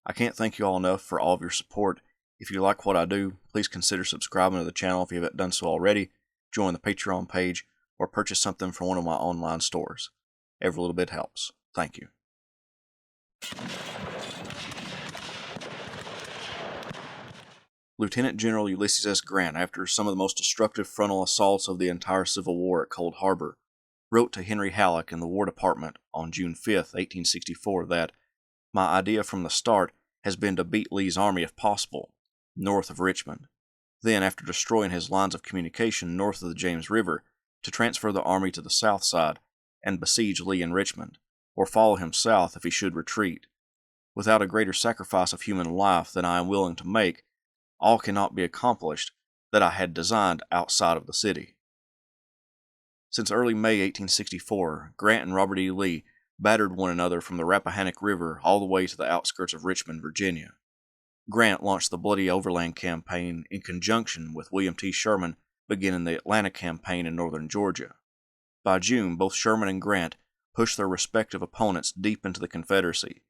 I can't thank you all enough for all of your support. If you like what I do, please consider subscribing to the channel if you haven't done so already, join the Patreon page, or purchase something from one of my online stores. Every little bit helps. Thank you. Lieutenant General Ulysses S. Grant, after some of the most destructive frontal assaults of the entire Civil War at Cold Harbor, wrote to Henry Halleck in the War Department on June 5, 1864 that, "My idea from the start has been to beat Lee's army if possible, north of Richmond. Then, after destroying his lines of communication north of the James River, to transfer the army to the south side and besiege Lee in Richmond, or follow him south if he should retreat. Without a greater sacrifice of human life than I am willing to make, all cannot be accomplished that I had designed outside of the city." Since early May 1864, Grant and Robert E. Lee battered one another from the Rappahannock River all the way to the outskirts of Richmond, Virginia. Grant launched the bloody Overland Campaign in conjunction with William T. Sherman beginning the Atlanta Campaign in northern Georgia. By June, both Sherman and Grant pushed their respective opponents deep into the Confederacy.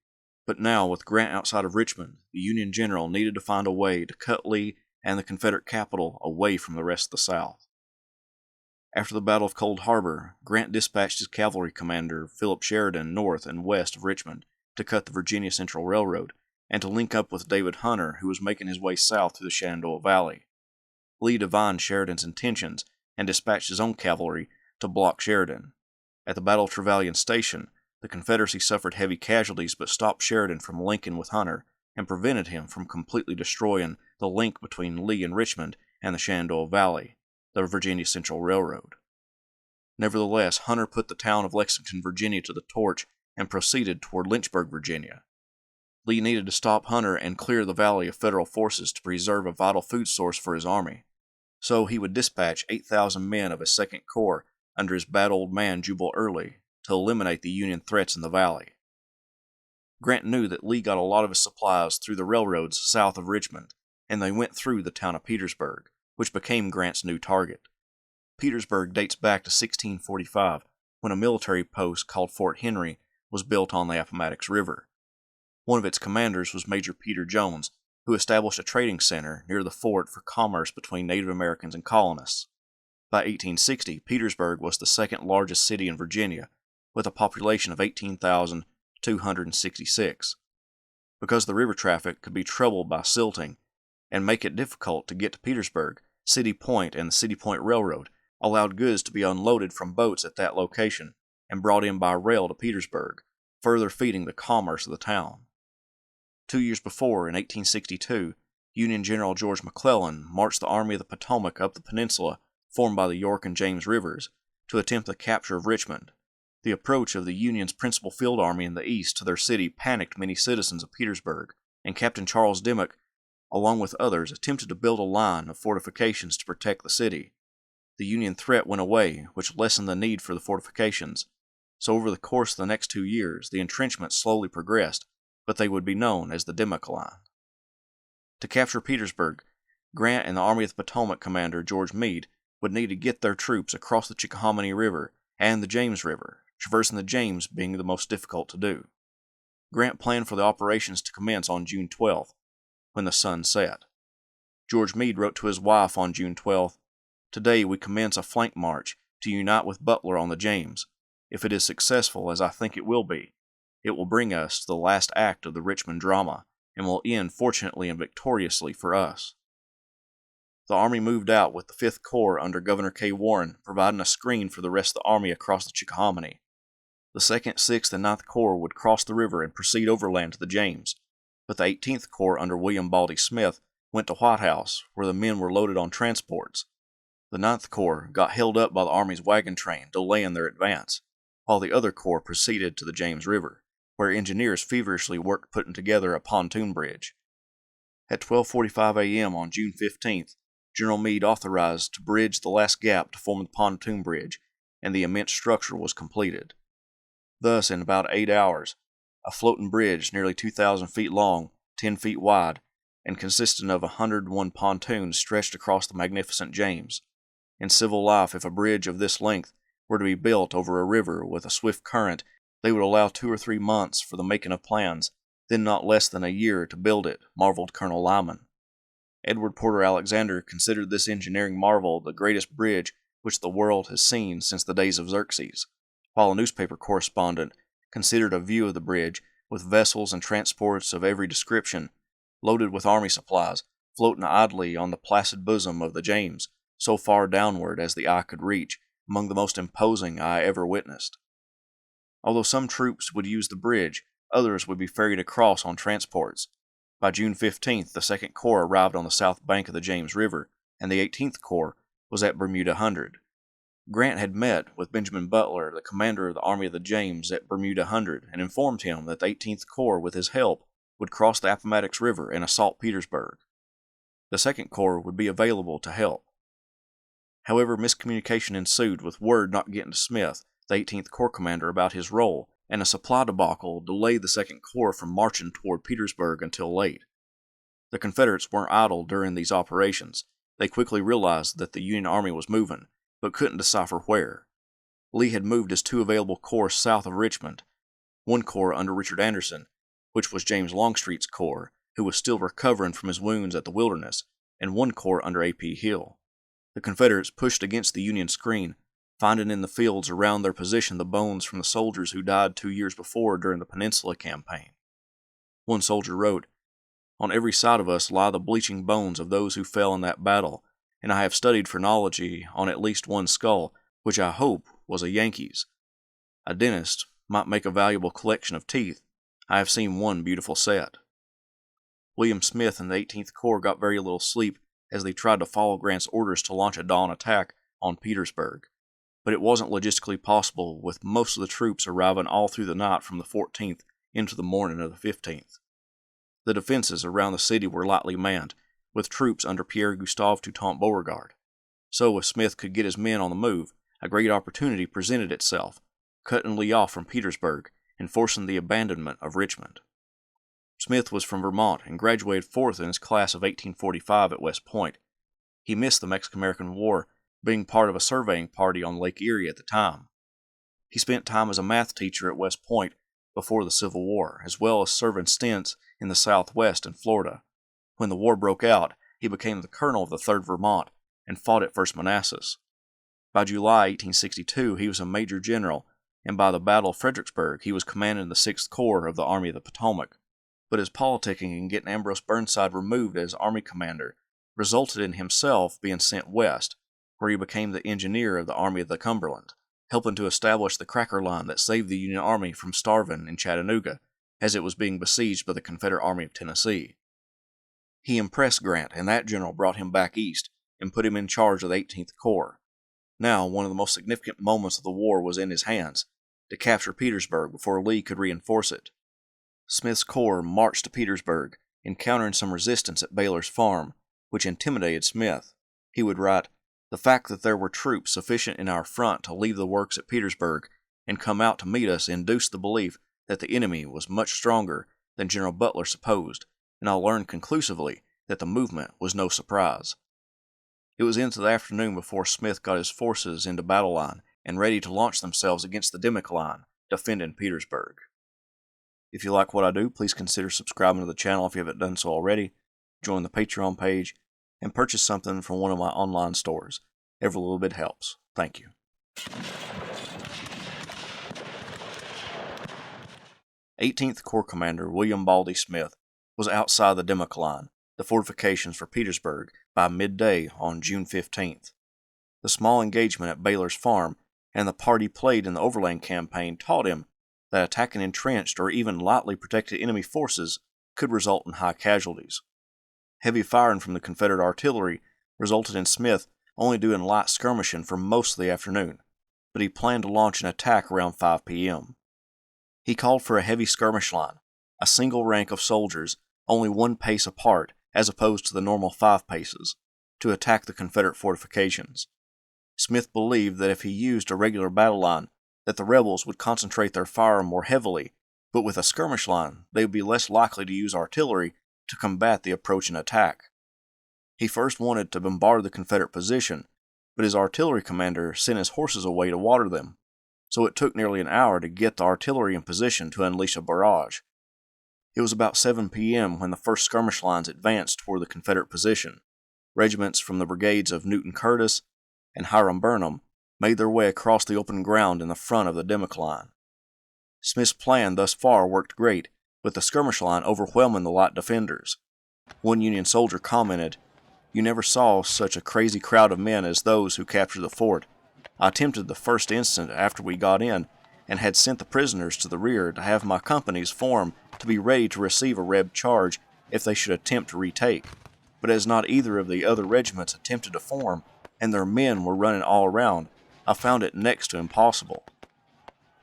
But now, with Grant outside of Richmond, the Union general needed to find a way to cut Lee and the Confederate capital away from the rest of the South. After the Battle of Cold Harbor, Grant dispatched his cavalry commander, Philip Sheridan, north and west of Richmond to cut the Virginia Central Railroad and to link up with David Hunter, who was making his way south through the Shenandoah Valley. Lee divined Sheridan's intentions and dispatched his own cavalry to block Sheridan. At the Battle of Trevelyan Station, the Confederacy suffered heavy casualties but stopped Sheridan from linking with Hunter and prevented him from completely destroying the link between Lee and Richmond and the Shenandoah Valley, the Virginia Central Railroad. Nevertheless, Hunter put the town of Lexington, Virginia to the torch and proceeded toward Lynchburg, Virginia. Lee needed to stop Hunter and clear the valley of Federal forces to preserve a vital food source for his army, so he would dispatch 8,000 men of his Second Corps under his bad old man Jubal Early to eliminate the Union threats in the valley. Grant knew that Lee got a lot of his supplies through the railroads south of Richmond, and they went through the town of Petersburg, which became Grant's new target. Petersburg dates back to 1645, when a military post called Fort Henry was built on the Appomattox River. One of its commanders was Major Peter Jones, who established a trading center near the fort for commerce between Native Americans and colonists. By 1860, Petersburg was the second largest city in Virginia, with a population of 18,266. Because the river traffic could be troubled by silting and make it difficult to get to Petersburg, City Point and the City Point Railroad allowed goods to be unloaded from boats at that location and brought in by rail to Petersburg, further feeding the commerce of the town. 2 years before, in 1862, Union General George McClellan marched the Army of the Potomac up the peninsula formed by the York and James Rivers to attempt the capture of Richmond. The approach of the Union's principal field army in the east to their city panicked many citizens of Petersburg, and Captain Charles Dimmock, along with others, attempted to build a line of fortifications to protect the city. The Union threat went away, which lessened the need for the fortifications. So over the course of the next 2 years, the entrenchments slowly progressed, but they would be known as the Dimmock Line. To capture Petersburg, Grant and the Army of the Potomac commander George Meade would need to get their troops across the Chickahominy River and the James River, traversing the James being the most difficult to do. Grant planned for the operations to commence on June 12th, when the sun set. George Meade wrote to his wife on June 12th, "Today we commence a flank march to unite with Butler on the James. If it is successful, as I think it will be, it will bring us to the last act of the Richmond drama, and will end fortunately and victoriously for us." The Army moved out with the 5th Corps under Governor K. Warren, providing a screen for the rest of the Army across the Chickahominy. The 2nd, 6th, and 9th Corps would cross the river and proceed overland to the James, but the 18th Corps under William Baldy Smith went to White House, where the men were loaded on transports. The 9th Corps got held up by the Army's wagon train, delaying their advance, while the other corps proceeded to the James River, where engineers feverishly worked putting together a pontoon bridge. At 12:45 a.m. on June 15th, General Meade authorized to bridge the last gap to form the pontoon bridge, and the immense structure was completed. Thus, in about 8 hours, a floating bridge nearly 2,000 feet long, 10 feet wide, and consisting of 101 pontoons stretched across the magnificent James. In civil life, if a bridge of this length were to be built over a river with a swift current, they would allow 2 or 3 months for the making of plans then not less than a year to build it, marveled Colonel Lyman. Edward Porter Alexander considered this engineering marvel the greatest bridge which the world has seen since the days of Xerxes, while a newspaper correspondent considered a view of the bridge, with vessels and transports of every description, loaded with army supplies, floating idly on the placid bosom of the James, so far downward as the eye could reach, among the most imposing I ever witnessed. Although some troops would use the bridge, others would be ferried across on transports. By June 15th, the 2nd Corps arrived on the south bank of the James River, and the 18th Corps was at Bermuda Hundred. Grant had met with Benjamin Butler, the commander of the Army of the James, at Bermuda Hundred, and informed him that the 18th Corps, with his help, would cross the Appomattox River and assault Petersburg. The 2nd Corps would be available to help. However, miscommunication ensued, with word not getting to Smith, the 18th Corps commander, about his role, and a supply debacle delayed the 2nd Corps from marching toward Petersburg until late. The Confederates weren't idle during these operations. They quickly realized that the Union Army was moving, but couldn't decipher where. Lee had moved his 2 available corps south of Richmond, one corps under Richard Anderson, which was James Longstreet's corps, who was still recovering from his wounds at the Wilderness, and one corps under A.P. Hill. The Confederates pushed against the Union screen, finding in the fields around their position the bones from the soldiers who died 2 years before during the Peninsula Campaign. One soldier wrote, "On every side of us lie the bleaching bones of those who fell in that battle, and I have studied phrenology on at least one skull, which I hope was a Yankee's. A dentist might make a valuable collection of teeth. I have seen one beautiful set." William Smith and the 18th Corps got very little sleep as they tried to follow Grant's orders to launch a dawn attack on Petersburg, but it wasn't logistically possible, with most of the troops arriving all through the night from the 14th into the morning of the 15th. The defenses around the city were lightly manned, with troops under Pierre Gustave Toutant Beauregard. So, if Smith could get his men on the move, a great opportunity presented itself, cutting Lee off from Petersburg and forcing the abandonment of Richmond. Smith was from Vermont and graduated 4th in his class of 1845 at West Point. He missed the Mexican-American War, being part of a surveying party on Lake Erie at the time. He spent time as a math teacher at West Point before the Civil War, as well as serving stints in the Southwest and Florida. When the war broke out, he became the colonel of the 3rd Vermont and fought at First Manassas. By July 1862, he was a major general, and by the Battle of Fredericksburg, he was commanding the 6th Corps of the Army of the Potomac. But his politicking and getting Ambrose Burnside removed as Army commander resulted in himself being sent west, where he became the engineer of the Army of the Cumberland, helping to establish the cracker line that saved the Union Army from starving in Chattanooga as it was being besieged by the Confederate Army of Tennessee. He impressed Grant, and that general brought him back east and put him in charge of the 18th Corps. Now, one of the most significant moments of the war was in his hands, to capture Petersburg before Lee could reinforce it. Smith's corps marched to Petersburg, encountering some resistance at Baylor's farm, which intimidated Smith. He would write, "The fact that there were troops sufficient in our front to leave the works at Petersburg and come out to meet us induced the belief that the enemy was much stronger than General Butler supposed, and I learned conclusively that the movement was no surprise." It was into the afternoon before Smith got his forces into battle line and ready to launch themselves against the Dimmock line, defending Petersburg. If you like what I do, please consider subscribing to the channel if you haven't done so already, join the Patreon page, and purchase something from one of my online stores. Every little bit helps. Thank you. 18th Corps Commander William Baldy Smith was outside the Dimmock line, the fortifications for Petersburg, by midday on June 15th. The small engagement at Baylor's farm and the part he played in the Overland Campaign taught him that attacking entrenched or even lightly protected enemy forces could result in high casualties. Heavy firing from the Confederate artillery resulted in Smith only doing light skirmishing for most of the afternoon, but he planned to launch an attack around 5 p.m. He called for a heavy skirmish line, a single rank of soldiers only 1 pace apart as opposed to the normal 5 paces, to attack the Confederate fortifications. Smith believed that if he used a regular battle line, that the rebels would concentrate their fire more heavily, but with a skirmish line, they would be less likely to use artillery to combat the approaching attack. He first wanted to bombard the Confederate position, but his artillery commander sent his horses away to water them, so it took nearly an hour to get the artillery in position to unleash a barrage. It was about 7 p.m. when the first skirmish lines advanced toward the Confederate position. Regiments from the brigades of Newton Curtis and Hiram Burnham made their way across the open ground in the front of the Dimmock line. Smith's plan thus far worked great, with the skirmish line overwhelming the light defenders. One Union soldier commented, "You never saw such a crazy crowd of men as those who captured the fort. I attempted the first instant after we got in, and had sent the prisoners to the rear to have my companies form to be ready to receive a Reb charge if they should attempt to retake. But as not either of the other regiments attempted to form, and their men were running all around, I found it next to impossible."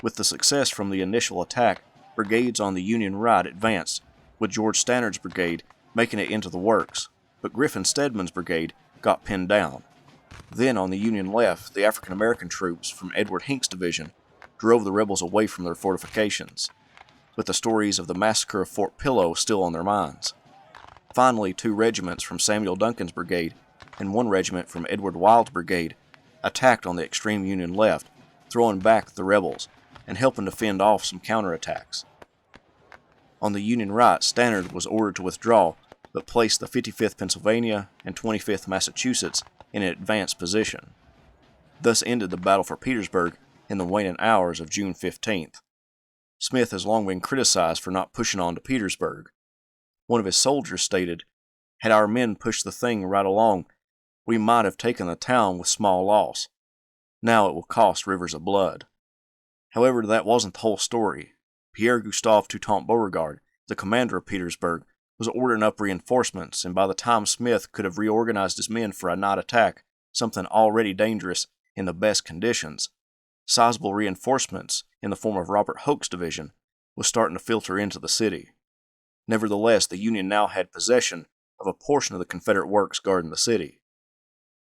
With the success from the initial attack, brigades on the Union right advanced, with George Stannard's brigade making it into the works, but Griffin Stedman's brigade got pinned down. Then on the Union left, the African American troops from Edward Hinks' division drove the rebels away from their fortifications, with the stories of the massacre of Fort Pillow still on their minds. Finally, 2 regiments from Samuel Duncan's brigade and 1 regiment from Edward Wild's brigade attacked on the extreme Union left, throwing back the rebels and helping to fend off some counterattacks. On the Union right, Stannard was ordered to withdraw, but placed the 55th Pennsylvania and 25th Massachusetts in an advanced position. Thus ended the battle for Petersburg in the waning hours of June 15th. Smith has long been criticized for not pushing on to Petersburg. One of his soldiers stated, "Had our men pushed the thing right along, we might have taken the town with small loss. Now it will cost rivers of blood." However, that wasn't the whole story. Pierre Gustave Toutant Beauregard, the commander of Petersburg, was ordering up reinforcements, and by the time Smith could have reorganized his men for a night attack, something already dangerous in the best conditions, sizable reinforcements in the form of Robert Hoke's division was starting to filter into the city. Nevertheless, the Union now had possession of a portion of the Confederate works guarding the city.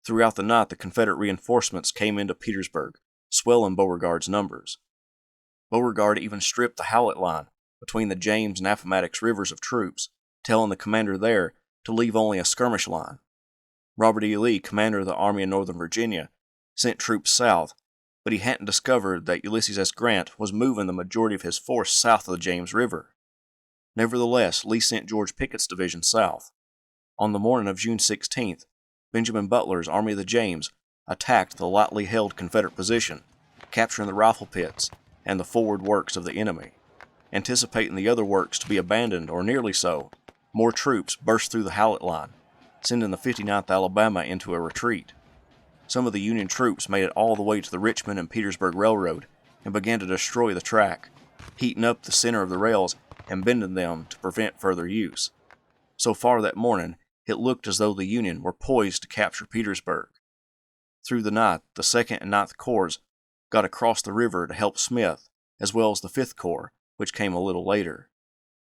Throughout the night, the Confederate reinforcements came into Petersburg, swelling Beauregard's numbers. Beauregard even stripped the Howlett line between the James and Appomattox rivers of troops, telling the commander there to leave only a skirmish line. Robert E. Lee, commander of the Army of Northern Virginia, sent troops south, but he hadn't discovered that Ulysses S. Grant was moving the majority of his force south of the James River. Nevertheless, Lee sent George Pickett's division south. On the morning of June 16th, Benjamin Butler's Army of the James attacked the lightly held Confederate position, capturing the rifle pits and the forward works of the enemy. Anticipating the other works to be abandoned or nearly so, more troops burst through the Howlett line, sending the 59th Alabama into a retreat. Some of the Union troops made it all the way to the Richmond and Petersburg Railroad and began to destroy the track, heating up the center of the rails and bending them to prevent further use. So far that morning, it looked as though the Union were poised to capture Petersburg. Through the night, the 2nd and 9th Corps got across the river to help Smith, as well as the 5th Corps, which came a little later.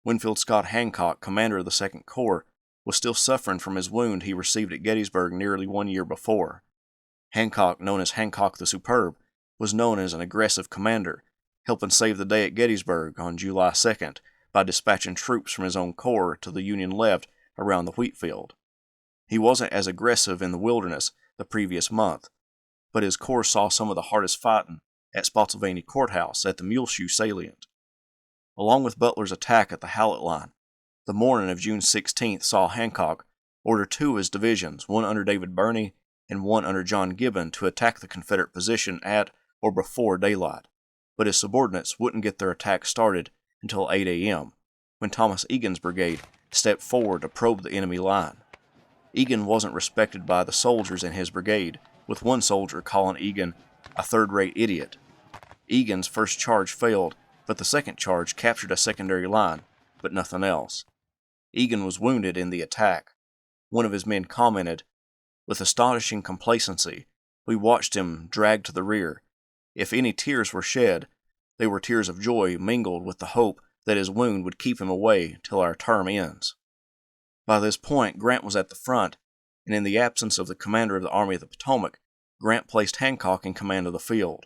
Winfield Scott Hancock, commander of the 2nd Corps, was still suffering from his wound he received at Gettysburg nearly 1 year before. Hancock, known as Hancock the Superb, was known as an aggressive commander, helping save the day at Gettysburg on July 2nd by dispatching troops from his own corps to the Union left around the wheat field. He wasn't as aggressive in the Wilderness the previous month, but his corps saw some of the hardest fighting at Spotsylvania Courthouse at the Muleshoe Salient. Along with Butler's attack at the Howlett line, the morning of June 16th saw Hancock order 2 of his divisions, one under David Birney and one under John Gibbon, to attack the Confederate position at or before daylight, but his subordinates wouldn't get their attack started until 8 a.m., when Thomas Egan's brigade stepped forward to probe the enemy line. Egan wasn't respected by the soldiers in his brigade, with one soldier calling Egan a third-rate idiot. Egan's first charge failed, but the second charge captured a secondary line, but nothing else. Egan was wounded in the attack. One of his men commented, "With astonishing complacency, we watched him dragged to the rear. If any tears were shed, they were tears of joy mingled with the hope that his wound would keep him away till our term ends." By this point, Grant was at the front, and in the absence of the commander of the Army of the Potomac, Grant placed Hancock in command of the field.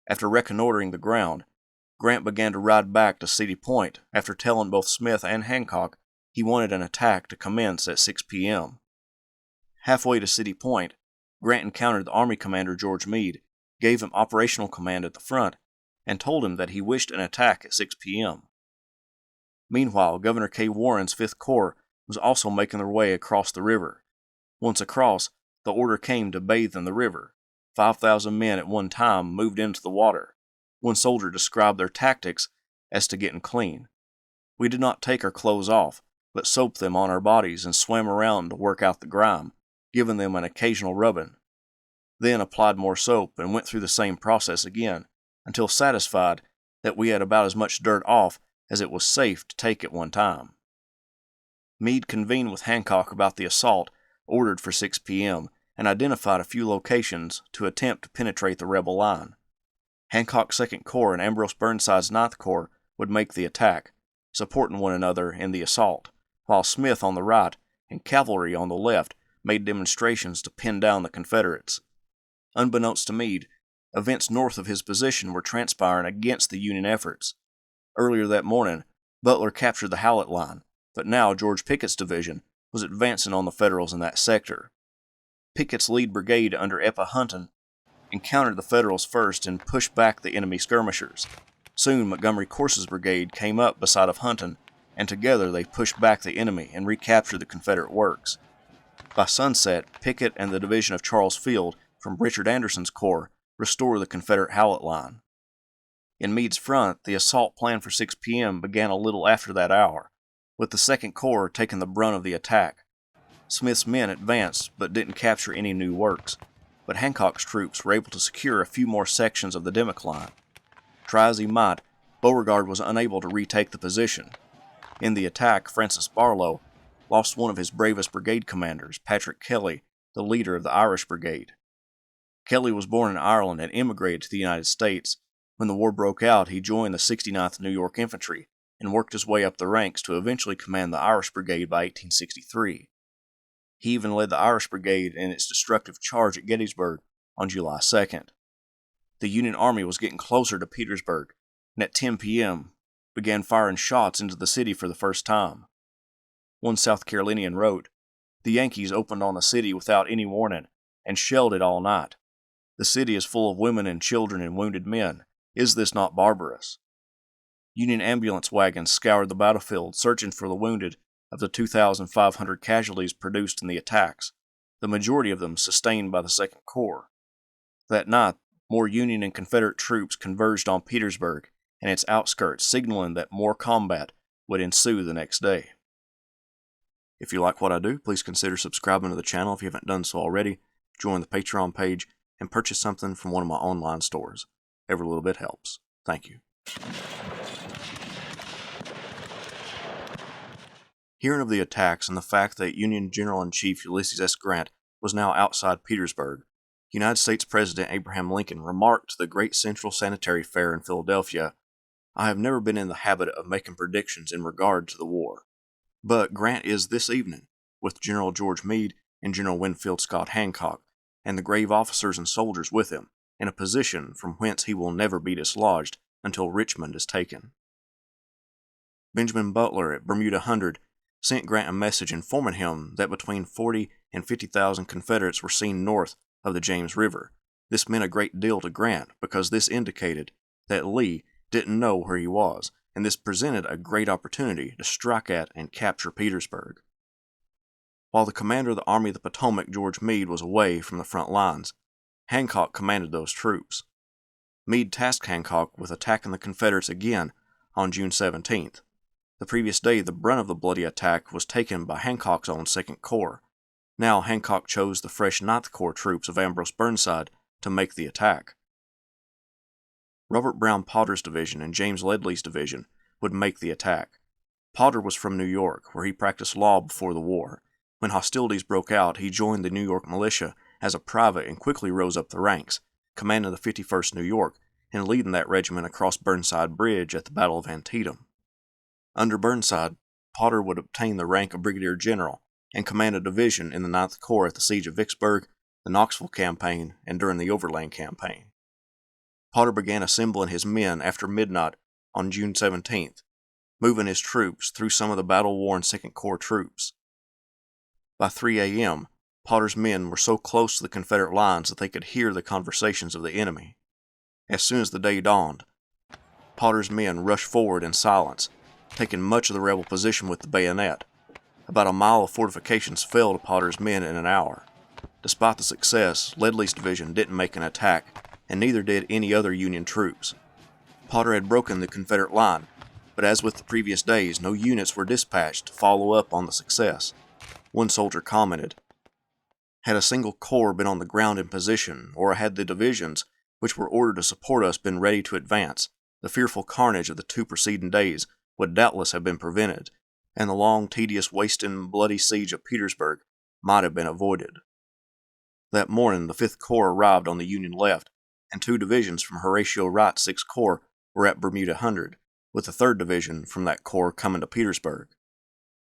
After reconnoitering the ground, Grant began to ride back to City Point after telling both Smith and Hancock he wanted an attack to commence at 6 p.m. Halfway to City Point, Grant encountered the Army commander George Meade, gave him operational command at the front, and told him that he wished an attack at 6 p.m. Meanwhile, Governor K. Warren's 5th Corps was also making their way across the river. Once across, the order came to bathe in the river. 5,000 men at one time moved into the water. One soldier described their tactics as to getting clean. We did not take our clothes off, but soaped them on our bodies and swam around to work out the grime, giving them an occasional rubbing. Then applied more soap and went through the same process again, until satisfied that we had about as much dirt off as it was safe to take at one time. Meade convened with Hancock about the assault ordered for 6 p.m. and identified a few locations to attempt to penetrate the rebel line. Hancock's 2nd Corps and Ambrose Burnside's 9th Corps would make the attack, supporting one another in the assault, while Smith on the right and cavalry on the left made demonstrations to pin down the Confederates. Unbeknownst to Meade, events north of his position were transpiring against the Union efforts. Earlier that morning, Butler captured the Howlett line, but now George Pickett's division was advancing on the Federals in that sector. Pickett's lead brigade under Eppa Hunton encountered the Federals first and pushed back the enemy skirmishers. Soon Montgomery Corse's brigade came up beside of Hunton, and together they pushed back the enemy and recaptured the Confederate works. By sunset, Pickett and the division of Charles Field from Richard Anderson's corps restored the Confederate Howlett line. In Meade's front, the assault planned for 6 p.m. began a little after that hour, with the 2nd Corps taking the brunt of the attack. Smith's men advanced but didn't capture any new works, but Hancock's troops were able to secure a few more sections of the Dimmock line. Try as he might, Beauregard was unable to retake the position. In the attack, Francis Barlow lost one of his bravest brigade commanders, Patrick Kelly, the leader of the Irish Brigade. Kelly was born in Ireland and immigrated to the United States. When the war broke out, he joined the 69th New York Infantry and worked his way up the ranks to eventually command the Irish Brigade by 1863. He even led the Irish Brigade in its destructive charge at Gettysburg on July 2nd. The Union Army was getting closer to Petersburg, and at 10 p.m. began firing shots into the city for the first time. One South Carolinian wrote, "The Yankees opened on the city without any warning and shelled it all night. The city is full of women and children and wounded men. Is this not barbarous?" Union ambulance wagons scoured the battlefield searching for the wounded of the 2,500 casualties produced in the attacks, the majority of them sustained by the 2nd Corps. That night, more Union and Confederate troops converged on Petersburg and its outskirts, signaling that more combat would ensue the next day. If you like what I do, please consider subscribing to the channel if you haven't done so already, join the Patreon page, and purchase something from one of my online stores. Every little bit helps. Thank you. Hearing of the attacks and the fact that Union General-in-Chief Ulysses S. Grant was now outside Petersburg, United States President Abraham Lincoln remarked to the Great Central Sanitary Fair in Philadelphia, "I have never been in the habit of making predictions in regard to the war. But Grant is this evening, with General George Meade and General Winfield Scott Hancock, and the brave officers and soldiers with him, in a position from whence he will never be dislodged until Richmond is taken." Benjamin Butler at Bermuda Hundred sent Grant a message informing him that between 40 and 50,000 Confederates were seen north of the James River. This meant a great deal to Grant because this indicated that Lee didn't know where he was, and this presented a great opportunity to strike at and capture Petersburg. While the commander of the Army of the Potomac, George Meade, was away from the front lines, Hancock commanded those troops. Meade tasked Hancock with attacking the Confederates again on June 17th. The previous day, the brunt of the bloody attack was taken by Hancock's own 2nd Corps. Now Hancock chose the fresh 9th Corps troops of Ambrose Burnside to make the attack. Robert Brown Potter's division and James Ledley's division would make the attack. Potter was from New York, where he practiced law before the war. When hostilities broke out, he joined the New York militia as a private and quickly rose up the ranks, commanding the 51st New York and leading that regiment across Burnside Bridge at the Battle of Antietam. Under Burnside, Potter would obtain the rank of brigadier general and command a division in the 9th Corps at the Siege of Vicksburg, the Knoxville Campaign, and during the Overland Campaign. Potter began assembling his men after midnight on June 17th, moving his troops through some of the battle-worn 2nd Corps troops. By 3 a.m., Potter's men were so close to the Confederate lines that they could hear the conversations of the enemy. As soon as the day dawned, Potter's men rushed forward in silence, taking much of the rebel position with the bayonet. About a mile of fortifications fell to Potter's men in an hour. Despite the success, Ledley's division didn't make an attack, and neither did any other Union troops. Potter had broken the Confederate line, but as with the previous days, no units were dispatched to follow up on the success. One soldier commented, "Had a single corps been on the ground in position, or had the divisions, which were ordered to support us, been ready to advance, the fearful carnage of the 2 preceding days would doubtless have been prevented, and the long, tedious, wasting, bloody siege of Petersburg might have been avoided." That morning, the 5th Corps arrived on the Union left, and 2 divisions from Horatio Wright's 6th Corps were at Bermuda Hundred, with the 3rd Division from that corps coming to Petersburg.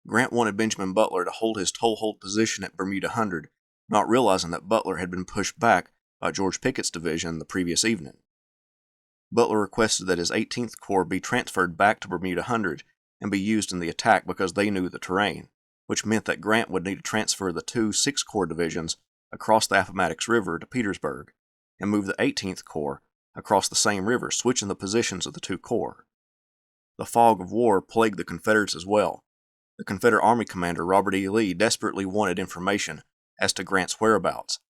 Grant wanted Benjamin Butler to hold his toehold position at Bermuda Hundred, not realizing that Butler had been pushed back by George Pickett's division the previous evening. Butler requested that his 18th Corps be transferred back to Bermuda Hundred and be used in the attack because they knew the terrain, which meant that Grant would need to transfer the 2 6th Corps divisions across the Appomattox River to Petersburg, and move the 18th Corps across the same river, switching the positions of the 2 corps. The fog of war plagued the Confederates as well. The Confederate Army commander Robert E. Lee desperately wanted information as to Grant's whereabouts.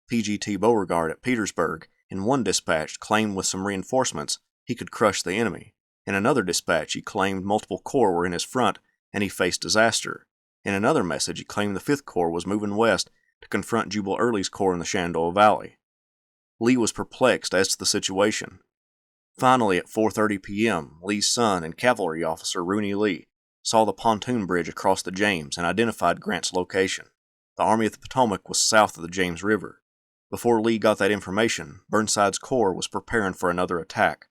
P.G.T. Beauregard at Petersburg, in one dispatch, claimed with some reinforcements he could crush the enemy. In another dispatch, he claimed multiple corps were in his front and he faced disaster. In another message, he claimed the 5th Corps was moving west to confront Jubal Early's corps in the Shenandoah Valley. Lee was perplexed as to the situation. Finally, at 4:30 p.m., Lee's son and cavalry officer Rooney Lee saw the pontoon bridge across the James and identified Grant's location. The Army of the Potomac was south of the James River. Before Lee got that information, Burnside's corps was preparing for another attack.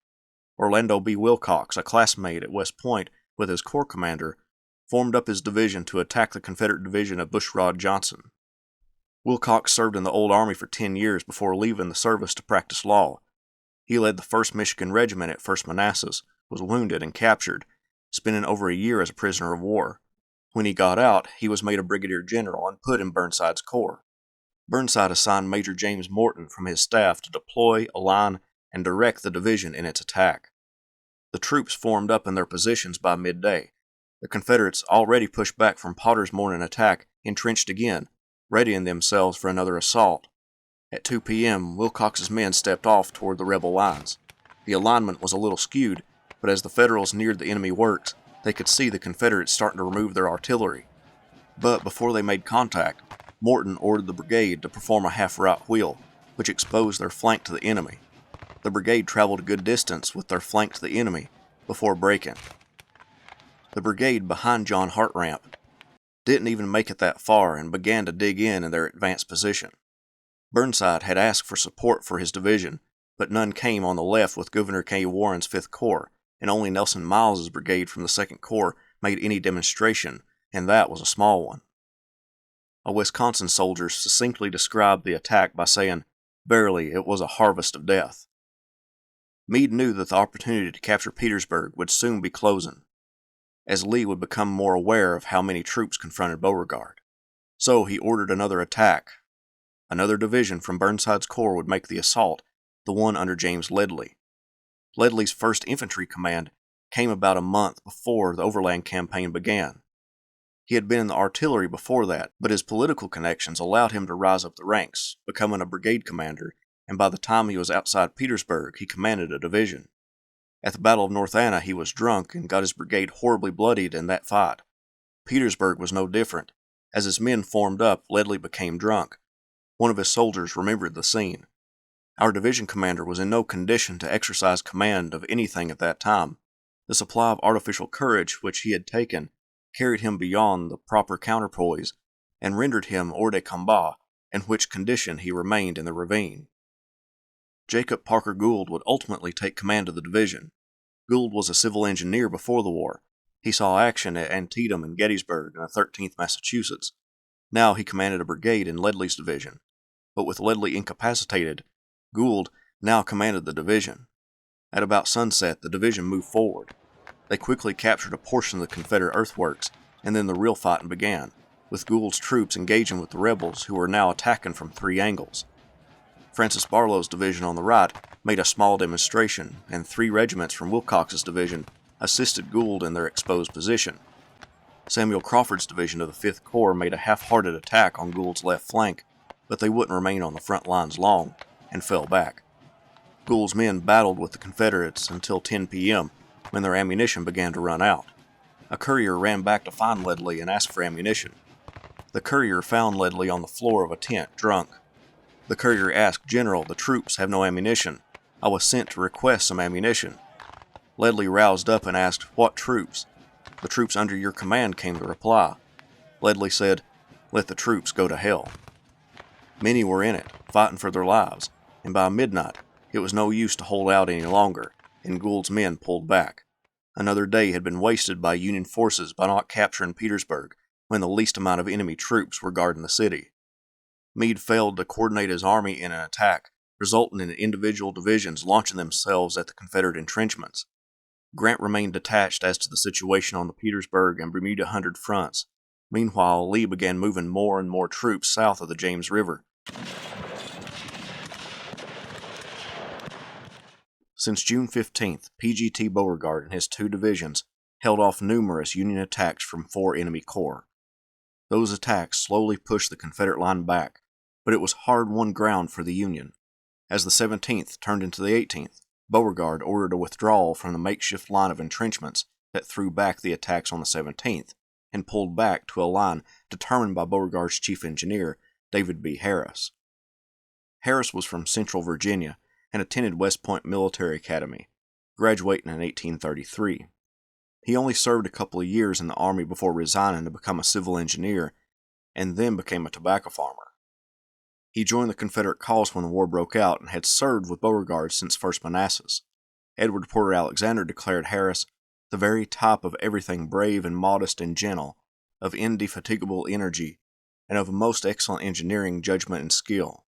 Orlando B. Wilcox, a classmate at West Point with his corps commander, formed up his division to attack the Confederate division of Bushrod Johnson. Wilcox served in the Old Army for 10 years before leaving the service to practice law. He led the 1st Michigan Regiment at 1st Manassas, was wounded and captured, spending over a year as a prisoner of war. When he got out, he was made a brigadier general and put in Burnside's corps. Burnside assigned Major James Morton from his staff to deploy, align, and direct the division in its attack. The troops formed up in their positions by midday. The Confederates, already pushed back from Potter's morning attack, entrenched again, readying themselves for another assault. At 2 p.m., Wilcox's men stepped off toward the rebel lines. The alignment was a little skewed, but as the Federals neared the enemy works, they could see the Confederates starting to remove their artillery. But before they made contact, Morton ordered the brigade to perform a half-right wheel, which exposed their flank to the enemy. The brigade traveled a good distance with their flank to the enemy before breaking. The brigade behind John Hartramp didn't even make it that far and began to dig in their advanced position. Burnside had asked for support for his division, but none came on the left with Governor K. Warren's 5th Corps, and only Nelson Miles's brigade from the 2nd Corps made any demonstration, and that was a small one. A Wisconsin soldier succinctly described the attack by saying, "Verily, it was a harvest of death." Meade knew that the opportunity to capture Petersburg would soon be closing, as Lee would become more aware of how many troops confronted Beauregard. So he ordered another attack. Another division from Burnside's corps would make the assault, the one under James Ledley. Ledley's 1st Infantry Command came about a month before the Overland Campaign began. He had been in the artillery before that, but his political connections allowed him to rise up the ranks, becoming a brigade commander, and by the time he was outside Petersburg, he commanded a division. At the Battle of North Anna, he was drunk and got his brigade horribly bloodied in that fight. Petersburg was no different. As his men formed up, Ledley became drunk. One of his soldiers remembered the scene. Our division commander was in no condition to exercise command of anything at that time. The supply of artificial courage which he had taken carried him beyond the proper counterpoise and rendered him hors de combat, in which condition he remained in the ravine. Jacob Parker Gould would ultimately take command of the division. Gould was a civil engineer before the war. He saw action at Antietam and Gettysburg in the 13th Massachusetts. Now he commanded a brigade in Ledley's division. But with Ledley incapacitated, Gould now commanded the division. At about sunset, the division moved forward. They quickly captured a portion of the Confederate earthworks, and then the real fighting began, with Gould's troops engaging with the rebels who were now attacking from 3 angles. Francis Barlow's division on the right made a small demonstration, and 3 regiments from Wilcox's division assisted Gould in their exposed position. Samuel Crawford's division of the 5th Corps made a half-hearted attack on Gould's left flank, but they wouldn't remain on the front lines long, and fell back. Gould's men battled with the Confederates until 10 p.m., when their ammunition began to run out. A courier ran back to find Ledlie and ask for ammunition. The courier found Ledlie on the floor of a tent, drunk. The courier asked, "General, the troops have no ammunition. I was sent to request some ammunition." Ledlie roused up and asked, "What troops?" "The troops under your command," came the reply. Ledlie said, "Let the troops go to hell." Many were in it, fighting for their lives, and by midnight it was no use to hold out any longer, and Gould's men pulled back. Another day had been wasted by Union forces by not capturing Petersburg when the least amount of enemy troops were guarding the city. Meade failed to coordinate his army in an attack, resulting in individual divisions launching themselves at the Confederate entrenchments. Grant remained detached as to the situation on the Petersburg and Bermuda Hundred fronts. Meanwhile, Lee began moving more and more troops south of the James River. Since June 15th, P.G.T. Beauregard and his 2 divisions held off numerous Union attacks from 4 enemy corps. Those attacks slowly pushed the Confederate line back, but it was hard-won ground for the Union. As the 17th turned into the 18th, Beauregard ordered a withdrawal from the makeshift line of entrenchments that threw back the attacks on the 17th, and pulled back to a line determined by Beauregard's chief engineer, David B. Harris. Harris was from Central Virginia and attended West Point Military Academy, graduating in 1833. He only served a couple of years in the Army before resigning to become a civil engineer, and then became a tobacco farmer. He joined the Confederate cause when the war broke out and had served with Beauregard since First Manassas. Edward Porter Alexander declared Harris the very type of everything brave and modest and gentle, of indefatigable energy, and of most excellent engineering judgment and skill.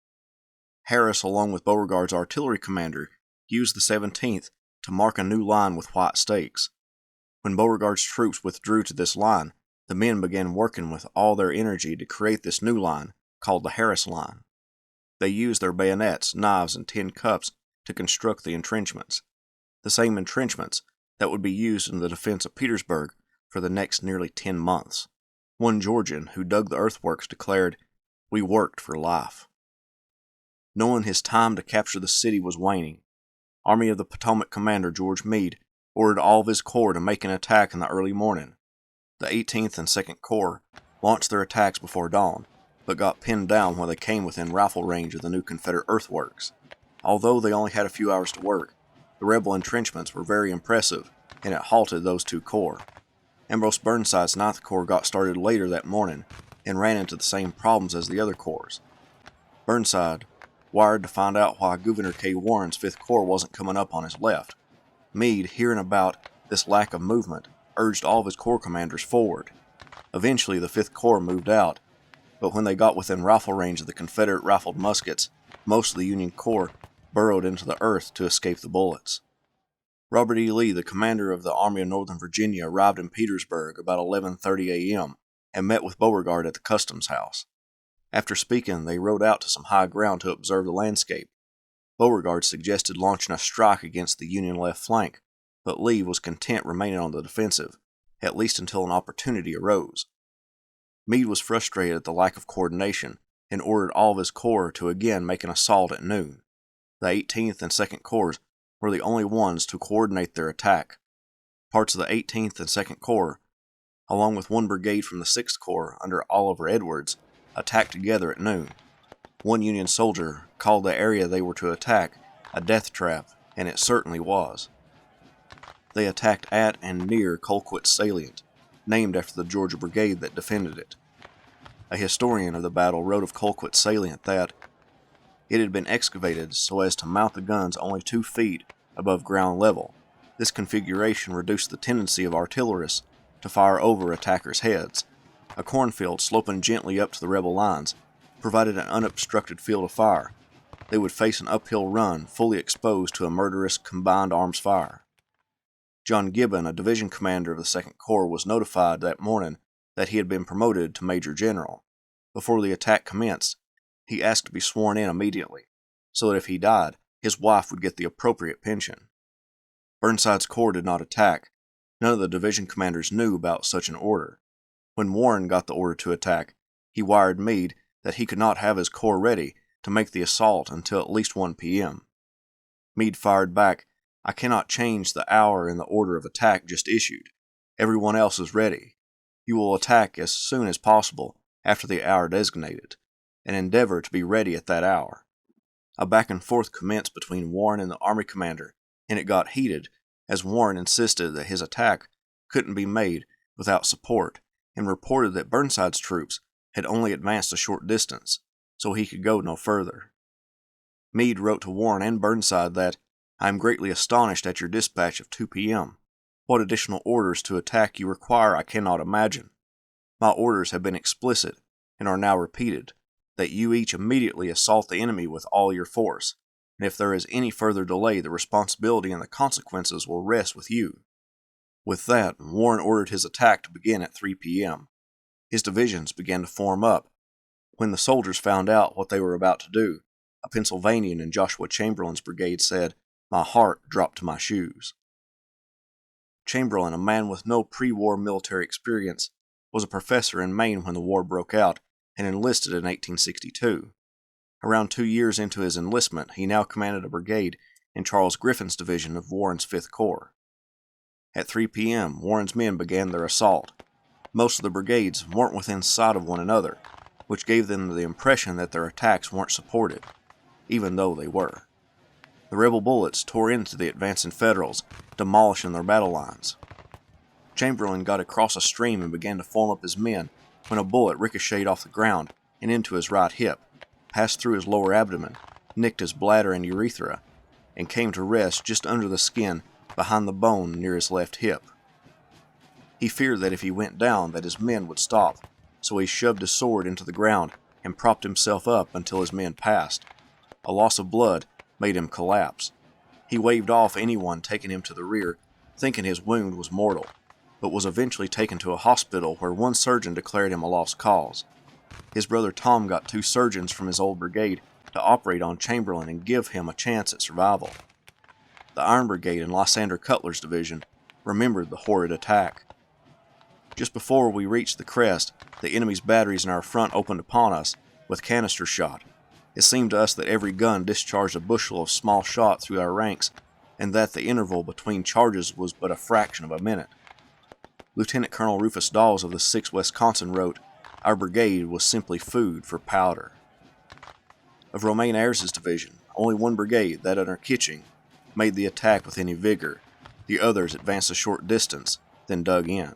Harris, along with Beauregard's artillery commander, used the 17th to mark a new line with white stakes. When Beauregard's troops withdrew to this line, the men began working with all their energy to create this new line, called the Harris Line. They used their bayonets, knives, and tin cups to construct the entrenchments, the same entrenchments that would be used in the defense of Petersburg for the next nearly 10 months. One Georgian who dug the earthworks declared, "We worked for life." Knowing his time to capture the city was waning, Army of the Potomac commander George Meade ordered all of his corps to make an attack in the early morning. The 18th and 2nd Corps launched their attacks before dawn, but got pinned down when they came within rifle range of the new Confederate earthworks. Although they only had a few hours to work, the rebel entrenchments were very impressive, and it halted those 2 corps. Ambrose Burnside's 9th Corps got started later that morning and ran into the same problems as the other corps. Burnside wired to find out why Gouverneur K. Warren's 5th Corps wasn't coming up on his left. Meade, hearing about this lack of movement, urged all of his corps commanders forward. Eventually, the 5th Corps moved out, but when they got within rifle range of the Confederate rifled muskets, most of the Union Corps burrowed into the earth to escape the bullets. Robert E. Lee, the commander of the Army of Northern Virginia, arrived in Petersburg about 11:30 a.m. and met with Beauregard at the Customs House. After speaking, they rode out to some high ground to observe the landscape. Beauregard suggested launching a strike against the Union left flank, but Lee was content remaining on the defensive, at least until an opportunity arose. Meade was frustrated at the lack of coordination and ordered all of his corps to again make an assault at noon. The 18th and 2nd Corps were the only ones to coordinate their attack. Parts of the 18th and 2nd Corps, along with one brigade from the 6th Corps under Oliver Edwards, attacked together at noon. One Union soldier called the area they were to attack a death trap, and it certainly was. They attacked at and near Colquitt Salient, named after the Georgia Brigade that defended it. A historian of the battle wrote of Colquitt Salient that it had been excavated so as to mount the guns only 2 feet above ground level. This configuration reduced the tendency of artillerists to fire over attackers' heads. A cornfield sloping gently up to the rebel lines provided an unobstructed field of fire. They would face an uphill run fully exposed to a murderous combined arms fire. John Gibbon, a division commander of the 2nd Corps, was notified that morning that he had been promoted to Major General. Before the attack commenced, he asked to be sworn in immediately, so that if he died, his wife would get the appropriate pension. Burnside's corps did not attack, None of the division commanders knew about such an order. When Warren got the order to attack, he wired Meade that he could not have his corps ready to make the assault until at least 1 p.m. Meade fired back, "I cannot change the hour in the order of attack just issued. Everyone else is ready. You will attack as soon as possible after the hour designated, and endeavor to be ready at that hour." A back and forth commenced between Warren and the army commander, and it got heated as Warren insisted that his attack couldn't be made without support and reported that Burnside's troops had only advanced a short distance, so he could go no further. Meade wrote to Warren and Burnside that, "I am greatly astonished at your dispatch of 2 p.m. What additional orders to attack you require I cannot imagine. My orders have been explicit, and are now repeated, that you each immediately assault the enemy with all your force, and if there is any further delay the responsibility and the consequences will rest with you." With that, Warren ordered his attack to begin at 3 p.m. His divisions began to form up. When the soldiers found out what they were about to do, a Pennsylvanian in Joshua Chamberlain's brigade said, "My heart dropped to my shoes." Chamberlain, a man with no pre-war military experience, was a professor in Maine when the war broke out and enlisted in 1862. Around 2 years into his enlistment, he now commanded a brigade in Charles Griffin's division of Warren's 5th Corps. At 3 p.m., Warren's men began their assault. Most of the brigades weren't within sight of one another, which gave them the impression that their attacks weren't supported, even though they were. The rebel bullets tore into the advancing Federals, demolishing their battle lines. Chamberlain got across a stream and began to form up his men when a bullet ricocheted off the ground and into his right hip, passed through his lower abdomen, nicked his bladder and urethra, and came to rest just under the skin behind the bone near his left hip. He feared that if he went down that his men would stop, so he shoved his sword into the ground and propped himself up until his men passed. A loss of blood made him collapse. He waved off anyone taking him to the rear, thinking his wound was mortal, but was eventually taken to a hospital where one surgeon declared him a lost cause. His brother Tom got 2 surgeons from his old brigade to operate on Chamberlain and give him a chance at survival. The Iron Brigade in Lysander Cutler's division remembered the horrid attack. Just before we reached the crest, the enemy's batteries in our front opened upon us with canister shot. It seemed to us that every gun discharged a bushel of small shot through our ranks, and that the interval between charges was but a fraction of a minute. Lieutenant Colonel Rufus Dawes of the 6th Wisconsin wrote, "Our brigade was simply food for powder." Of Romaine Ayres's division, only one brigade, that under Kitching, made the attack with any vigor. The others advanced a short distance, then dug in.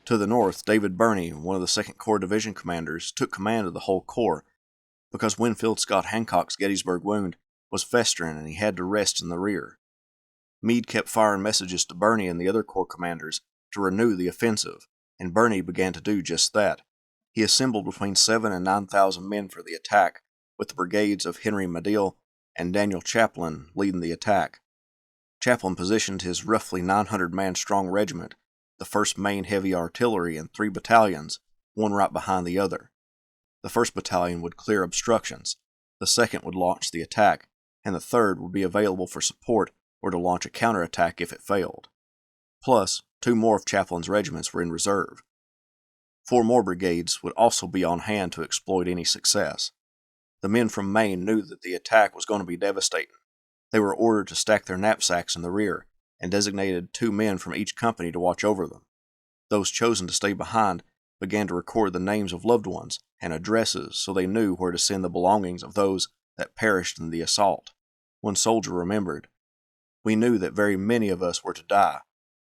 To the north, David Birney, one of the 2nd Corps division commanders, took command of the whole corps, because Winfield Scott Hancock's Gettysburg wound was festering and he had to rest in the rear. Meade kept firing messages to Birney and the other corps commanders to renew the offensive, and Birney began to do just that. He assembled between 7,000 and 9,000 men for the attack, with the brigades of Henry Medill and Daniel Chaplin leading the attack. Chaplin positioned his roughly 900-man strong regiment, the 1st Maine Heavy Artillery, in 3 battalions, one right behind the other. The 1st Battalion would clear obstructions, the 2nd would launch the attack, and the 3rd would be available for support or to launch a counterattack if it failed. Plus, 2 more of Chaplin's regiments were in reserve. 4 more brigades would also be on hand to exploit any success. The men from Maine knew that the attack was going to be devastating. They were ordered to stack their knapsacks in the rear, and designated 2 men from each company to watch over them. Those chosen to stay behind began to record the names of loved ones and addresses so they knew where to send the belongings of those that perished in the assault. One soldier remembered, "We knew that very many of us were to die."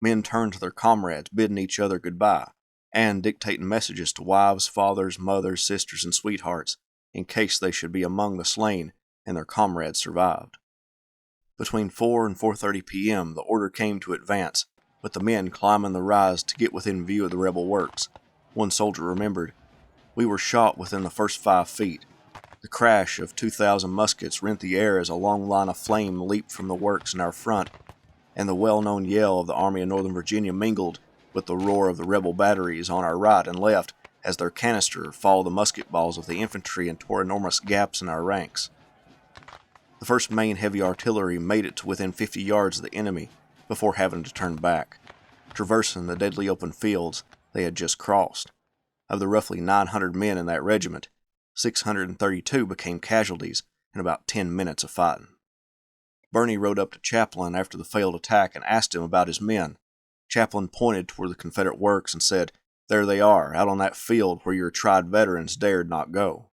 Men turned to their comrades, bidding each other goodbye, and dictating messages to wives, fathers, mothers, sisters, and sweethearts, in case they should be among the slain and their comrades survived. Between 4 and 4:30 p.m., the order came to advance, with the men climbing the rise to get within view of the rebel works. One soldier remembered, "We were shot within the first 5 feet. The crash of 2,000 muskets rent the air as a long line of flame leaped from the works in our front, and the well-known yell of the Army of Northern Virginia mingled with the roar of the rebel batteries on our right and left as their canister followed the musket balls of the infantry and tore enormous gaps in our ranks. The 1st Maine Heavy Artillery made it to within 50 yards of the enemy before having to turn back. traversing the deadly open fields they had just crossed. Of the roughly 900 men in that regiment, 632 became casualties in about 10 minutes of fighting. Birney rode up to Chaplin after the failed attack and asked him about his men. Chaplin pointed toward the Confederate works and said, "There they are, out on that field where your tried veterans dared not go."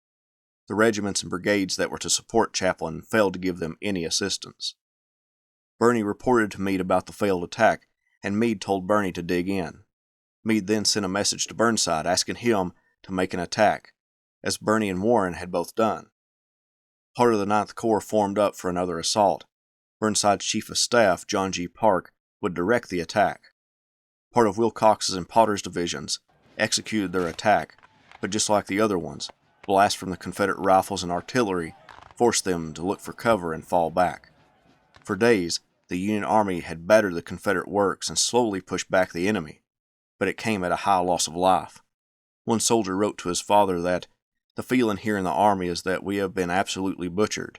The regiments and brigades that were to support Chaplin failed to give them any assistance. Birney reported to Meade about the failed attack, and Meade told Birney to dig in. Meade then sent a message to Burnside asking him to make an attack, as Birney and Warren had both done. Part of the 9th Corps formed up for another assault. Burnside's Chief of Staff, John G. Parke, would direct the attack. Part of Wilcox's and Potter's divisions executed their attack, but just like the other ones, blasts from the Confederate rifles and artillery forced them to look for cover and fall back. For days, the Union Army had battered the Confederate works and slowly pushed back the enemy, but it came at a high loss of life. One soldier wrote to his father that, "The feeling here in the Army is that we have been absolutely butchered.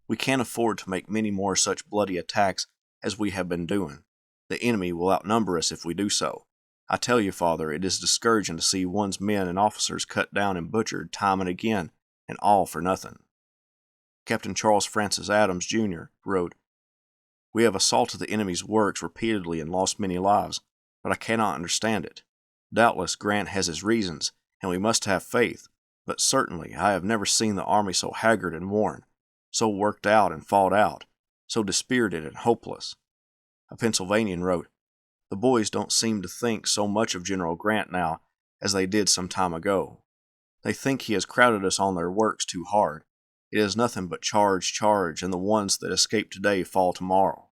We can't afford to make many more such bloody attacks as we have been doing. The enemy will outnumber us if we do so. I tell you, Father, it is discouraging to see one's men and officers cut down and butchered time and again, and all for nothing." Captain Charles Francis Adams, Jr., wrote, "We have assaulted the enemy's works repeatedly and lost many lives, but I cannot understand it. Doubtless Grant has his reasons, and we must have faith, but certainly I have never seen the army so haggard and worn, so worked out and fought out, so dispirited and hopeless." A Pennsylvanian wrote, "The boys don't seem to think so much of General Grant now as they did some time ago. They think he has crowded us on their works too hard. It is nothing but charge, charge, and the ones that escape today fall tomorrow."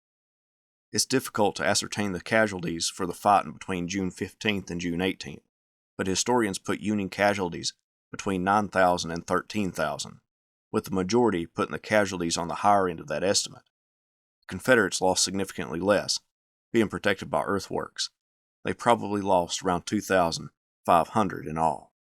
It's difficult to ascertain the casualties for the fighting between June 15th and June 18th, but historians put Union casualties between 9,000 and 13,000, with the majority putting the casualties on the higher end of that estimate. The Confederates lost significantly less, being protected by earthworks. They probably lost around 2,500 in all.